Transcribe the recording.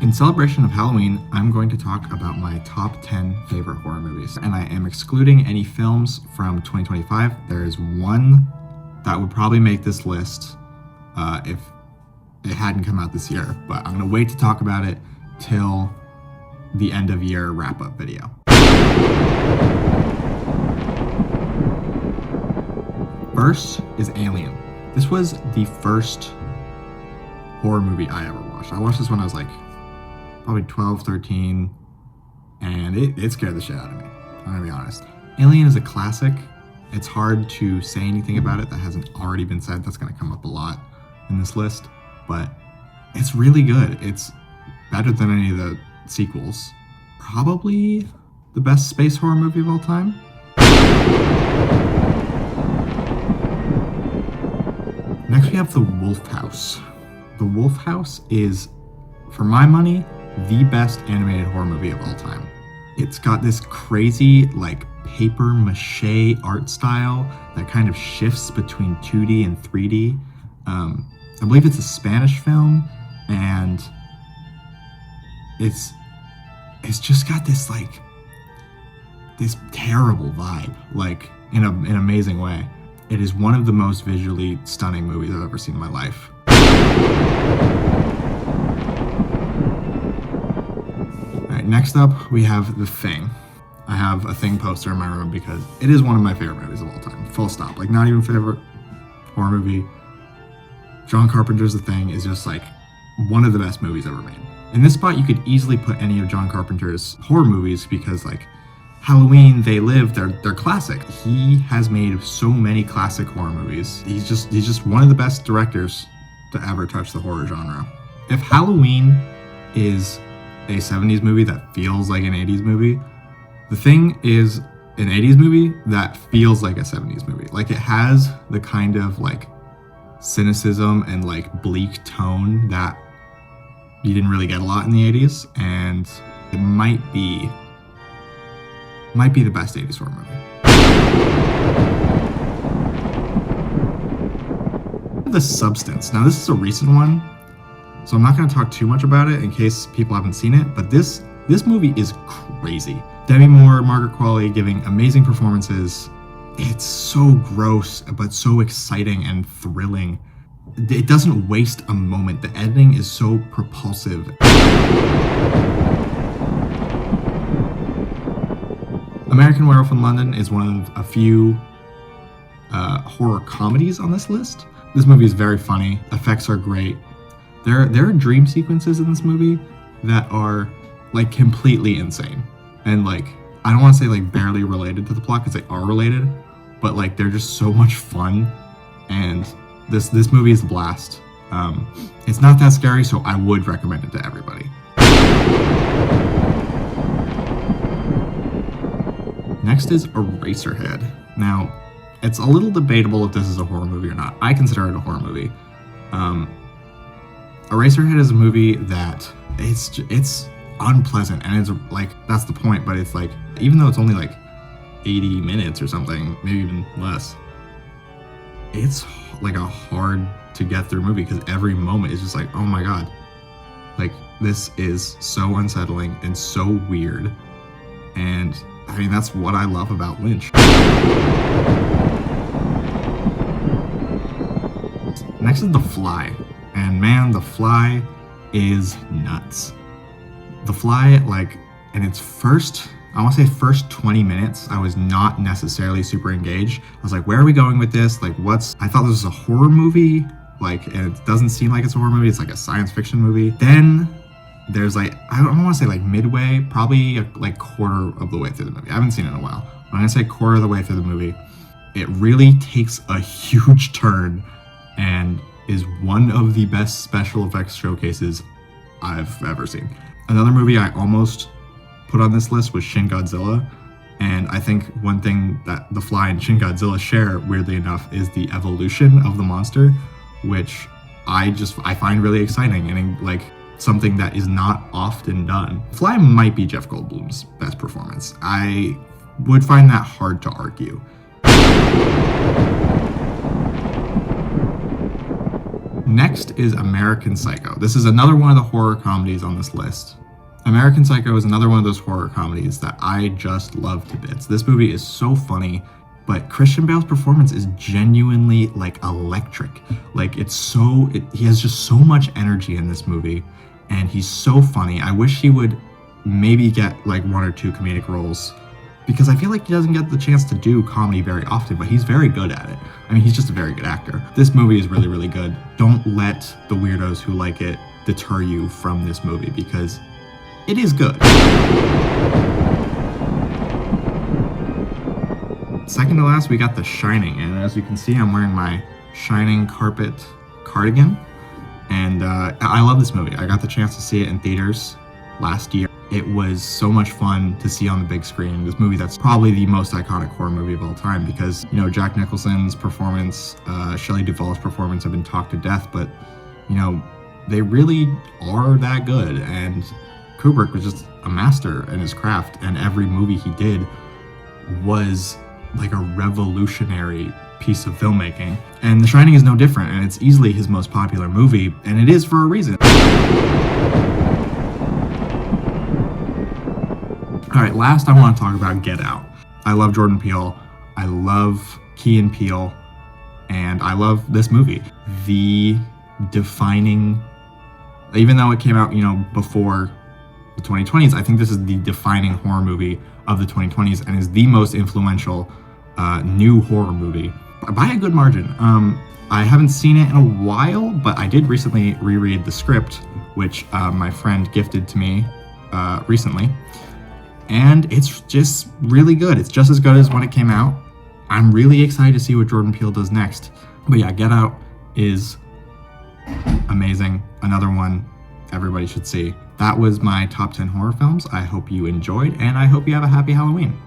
In celebration of Halloween, I'm going to talk about my top 10 favorite horror movies, and I am excluding any films from 2025. There is one that would probably make this list if it hadn't come out this year, but I'm going to wait to talk about it till the end of year wrap-up video. First is Alien. This was the first horror movie I ever watched. I watched this when I was like probably 12, 13, and it scared the shit out of me. I'm gonna be honest. Alien is a classic. It's hard to say anything about it that hasn't already been said. That's gonna come up a lot in this list, but it's really good. It's better than any of the sequels. Probably the best space horror movie of all time. Next we have The Wolf House. The Wolf House is, for my money, the best animated horror movie of all time. It's got this crazy, like, paper mache art style that kind of shifts between 2D and 3D. I believe it's a Spanish film, and it's just got this, like, this terrible vibe, like, in an amazing way. It is one of the most visually stunning movies I've ever seen in my life. Alright, next up we have The Thing. I have a Thing poster in my room because it is one of my favorite movies of all time. Full stop. Like, not even favorite horror movie. John Carpenter's The Thing is just like one of the best movies ever made. In this spot you could easily put any of John Carpenter's horror movies because, like, Halloween, They Live, they're classic. He has made so many classic horror movies. He's just one of the best directors to ever touch the horror genre. If Halloween is a 70s movie that feels like an 80s movie, The Thing is an 80s movie that feels like a 70s movie. Like, it has the kind of, like, cynicism and, like, bleak tone that you didn't really get a lot in the 80s, and it might be the best 80s horror movie. The Substance. Now, this is a recent one, so I'm not going to talk too much about it in case people haven't seen it, but this movie is crazy. Demi Moore, Margaret Qualley giving amazing performances. It's so gross, but so exciting and thrilling. It doesn't waste a moment. The editing is so propulsive. American Werewolf in London is one of a few horror comedies on this list. This movie is very funny. Effects are great. There are dream sequences in this movie that are, like, completely insane. And, like, I don't want to say, like, barely related to the plot because they are related, but, like, they're just so much fun. And this movie is a blast. It's not that scary, so I would recommend it to everybody. Next is Eraserhead. Now, it's a little debatable if this is a horror movie or not. I consider it a horror movie. Eraserhead is a movie that it's unpleasant, and it's like, that's the point, but it's like, even though it's only like 80 minutes or something, maybe even less, it's like a hard to get through movie because every moment is just like, oh my god, like, this is so unsettling and so weird. And I mean, that's what I love about Lynch. Next is The Fly. And man, The Fly is nuts. The Fly, like, in its first 20 minutes, I was not necessarily super engaged. I was like, where are we going with this? Like, I thought this was a horror movie, like, and it doesn't seem like it's a horror movie. It's like a science fiction movie. Then there's, like, I don't want to say like midway, probably like quarter of the way through the movie. I haven't seen it in a while. When I say quarter of the way through the movie, it really takes a huge turn and is one of the best special effects showcases I've ever seen. Another movie I almost put on this list was Shin Godzilla, and I think one thing that The Fly and Shin Godzilla share, weirdly enough, is the evolution of the monster, which I find really exciting and, like, something that is not often done. Fly might be Jeff Goldblum's best performance. I would find that hard to argue. Next is American Psycho. This is another one of the horror comedies on this list. American Psycho is another one of those horror comedies that I just love to bits. This movie is so funny, but Christian Bale's performance is genuinely like electric. Like he has just so much energy in this movie, and he's so funny. I wish he would maybe get like 1 or 2 comedic roles, because I feel like he doesn't get the chance to do comedy very often, but he's very good at it. I mean, he's just a very good actor. This movie is really, really good. Don't let the weirdos who like it deter you from this movie, because it is good. Second to last, we got The Shining, and as you can see, I'm wearing my Shining carpet cardigan, and I love this movie. I got the chance to see it in theaters last year. It was so much fun to see on the big screen. This movie that's probably the most iconic horror movie of all time, because, you know, Jack Nicholson's performance, Shelley Duvall's performance have been talked to death, but, you know, they really are that good, and Kubrick was just a master in his craft, and every movie he did was like a revolutionary piece of filmmaking. And The Shining is no different, and it's easily his most popular movie, and it is for a reason. All right, last I want to talk about Get Out. I love Jordan Peele, I love Key and Peele, and I love this movie. The defining, even though it came out, you know, before the 2020s, I think this is the defining horror movie of the 2020s, and is the most influential new horror movie by a good margin. I haven't seen it in a while, but I did recently reread the script, which my friend gifted to me recently, and it's just really good. It's just as good as when it came out. I'm really excited to see what Jordan Peele does next. But yeah, Get Out is amazing. Another one everybody should see. That was my top 10 horror films. I hope you enjoyed, and I hope you have a happy Halloween.